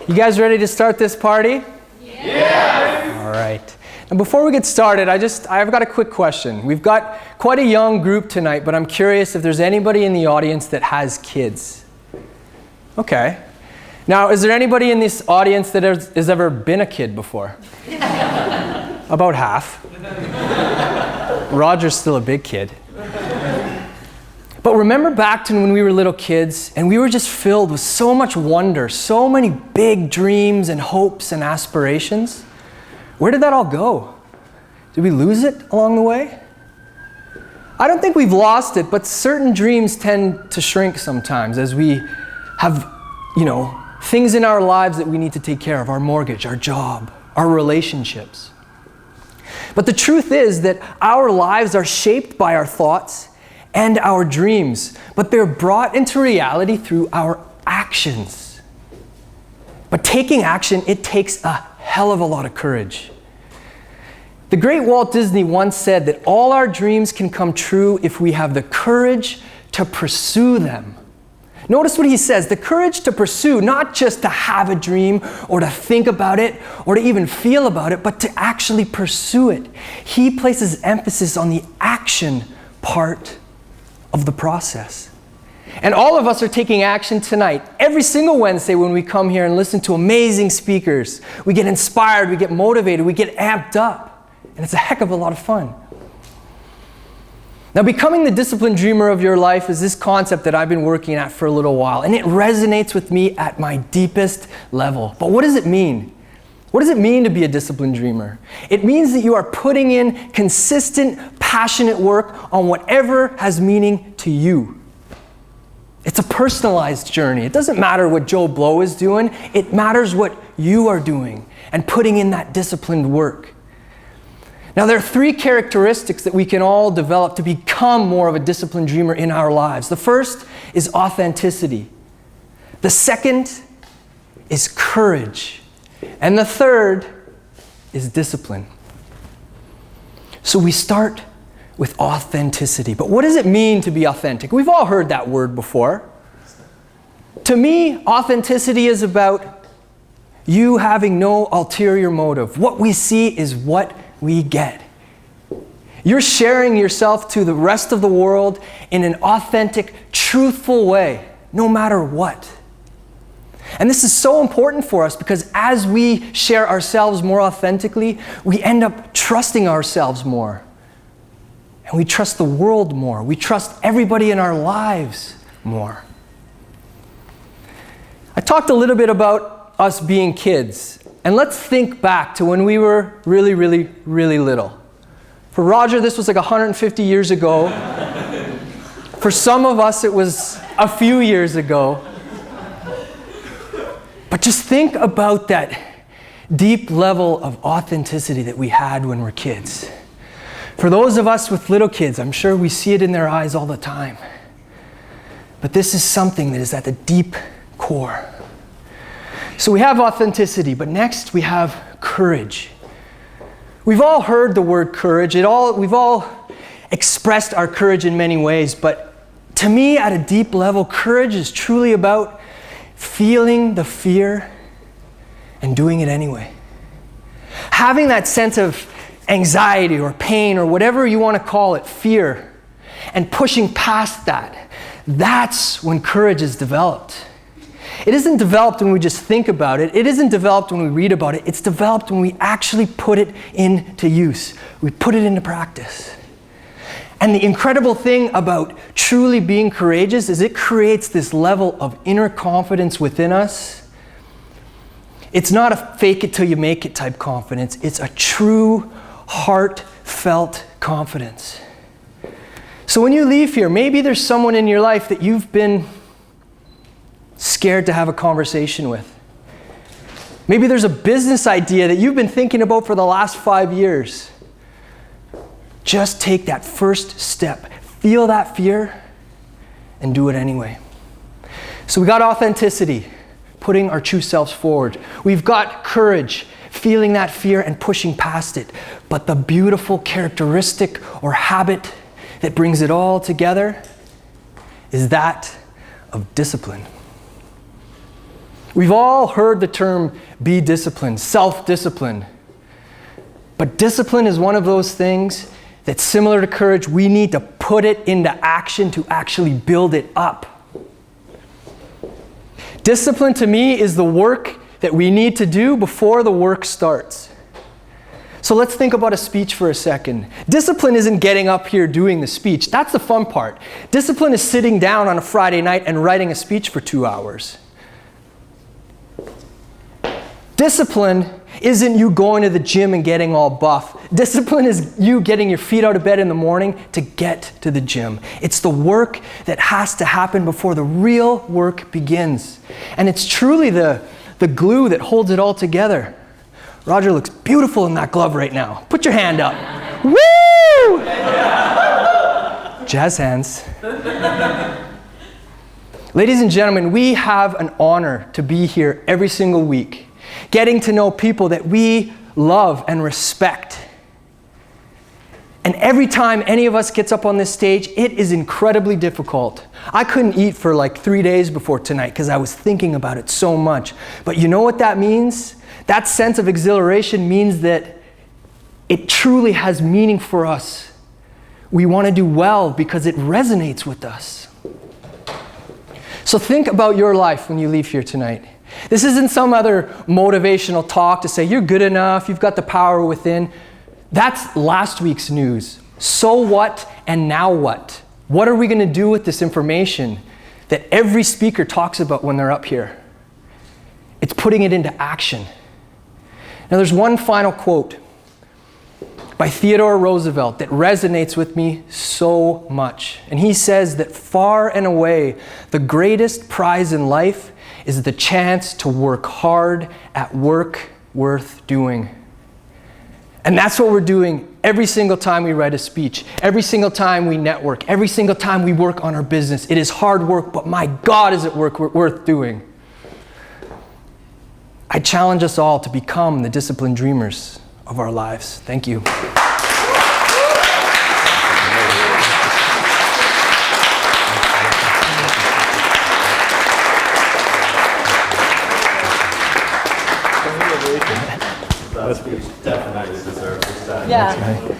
You guys ready to start this party? Yeah. All right. And before we get started, I've got a quick question. We've got quite a young group tonight, but I'm curious if there's anybody in the audience that has kids. Okay. Now, is there anybody in this audience that has ever been a kid before? About half. Roger's still a big kid. But remember back to when we were little kids and we were just filled with so much wonder, so many big dreams and hopes and aspirations? Where did that all go? Did we lose it along the way? I don't think we've lost it, but certain dreams tend to shrink sometimes as we have, things in our lives that we need to take care of, our mortgage, our job, our relationships. But the truth is that our lives are shaped by our thoughts and our dreams, but they're brought into reality through our actions. But taking action, it takes a hell of a lot of courage. The great Walt Disney once said that all our dreams can come true if we have the courage to pursue them. Notice what he says, the courage to pursue, not just to have a dream or to think about it or to even feel about it, but to actually pursue it. He places emphasis on the action part of the process. And all of us are taking action tonight. Every single Wednesday when we come here and listen to amazing speakers, we get inspired, we get motivated, we get amped up. And it's a heck of a lot of fun. Now, becoming the disciplined dreamer of your life is this concept that I've been working at for a little while, and it resonates with me at my deepest level. But what does it mean? What does it mean to be a disciplined dreamer? It means that you are putting in consistent, passionate work on whatever has meaning to you. It's a personalized journey. It doesn't matter what Joe Blow is doing. It matters what you are doing and putting in that disciplined work. Now, there are three characteristics that we can all develop to become more of a disciplined dreamer in our lives. The first is authenticity. The second is courage. And the third is discipline. So we start with authenticity. But what does it mean to be authentic? We've all heard that word before. To me, authenticity is about you having no ulterior motive. What we see is what we get. You're sharing yourself to the rest of the world in an authentic, truthful way, no matter what. And this is so important for us because as we share ourselves more authentically, we end up trusting ourselves more. And we trust the world more. We trust everybody in our lives more. I talked a little bit about us being kids. And let's think back to when we were really, really, really little. For Roger, this was like 150 years ago. For some of us, it was a few years ago. But just think about that deep level of authenticity that we had when we're kids. For those of us with little kids, I'm sure we see it in their eyes all the time. But this is something that is at the deep core. So we have authenticity, but next we have courage. We've all heard the word courage. We've all expressed our courage in many ways, but to me, at a deep level, courage is truly about feeling the fear and doing it anyway. Having that sense of anxiety or pain or whatever you want to call it, fear, and pushing past that, that's when courage is developed. It isn't developed when we just think about it. It isn't developed when we read about it. It's developed when we actually put it into use. We put it into practice. And the incredible thing about truly being courageous is it creates this level of inner confidence within us. It's not a fake it till you make it type confidence. It's a true, heartfelt confidence. So when you leave here, maybe there's someone in your life that you've been scared to have a conversation with. Maybe there's a business idea that you've been thinking about for the last 5 years. Just take that first step. Feel that fear and do it anyway. So we got authenticity, putting our true selves forward. We've got courage, feeling that fear and pushing past it. But the beautiful characteristic or habit that brings it all together is that of discipline. We've all heard the term be disciplined, self-discipline. But discipline is one of those things that's similar to courage. We need to put it into action to actually build it up. Discipline to me is the work that we need to do before the work starts. So let's think about a speech for a second. Discipline isn't getting up here doing the speech. That's the fun part. Discipline is sitting down on a Friday night and writing a speech for 2 hours. Discipline isn't you going to the gym and getting all buff. Discipline is you getting your feet out of bed in the morning to get to the gym. It's the work that has to happen before the real work begins. And it's truly the glue that holds it all together. Roger looks beautiful in that glove right now. Put your hand up. Woo! Jazz hands. Ladies and gentlemen, we have an honor to be here every single week, getting to know people that we love and respect. And every time any of us gets up on this stage, it is incredibly difficult. I couldn't eat for like 3 days before tonight because I was thinking about it so much. But you know what that means? That sense of exhilaration means that it truly has meaning for us. We want to do well because it resonates with us. So think about your life when you leave here tonight. This isn't some other motivational talk to say you're good enough, you've got the power within. That's last week's news. So what and now what? What are we going to do with this information that every speaker talks about when they're up here? It's putting it into action. Now there's one final quote by Theodore Roosevelt that resonates with me so much. And he says that far and away, the greatest prize in life is the chance to work hard at work worth doing. And that's what we're doing every single time we write a speech, every single time we network, every single time we work on our business. It is hard work, but my God, is it work worth doing. I challenge us all to become the disciplined dreamers of our lives. Thank you. That speech definitely deserves a second. Yeah.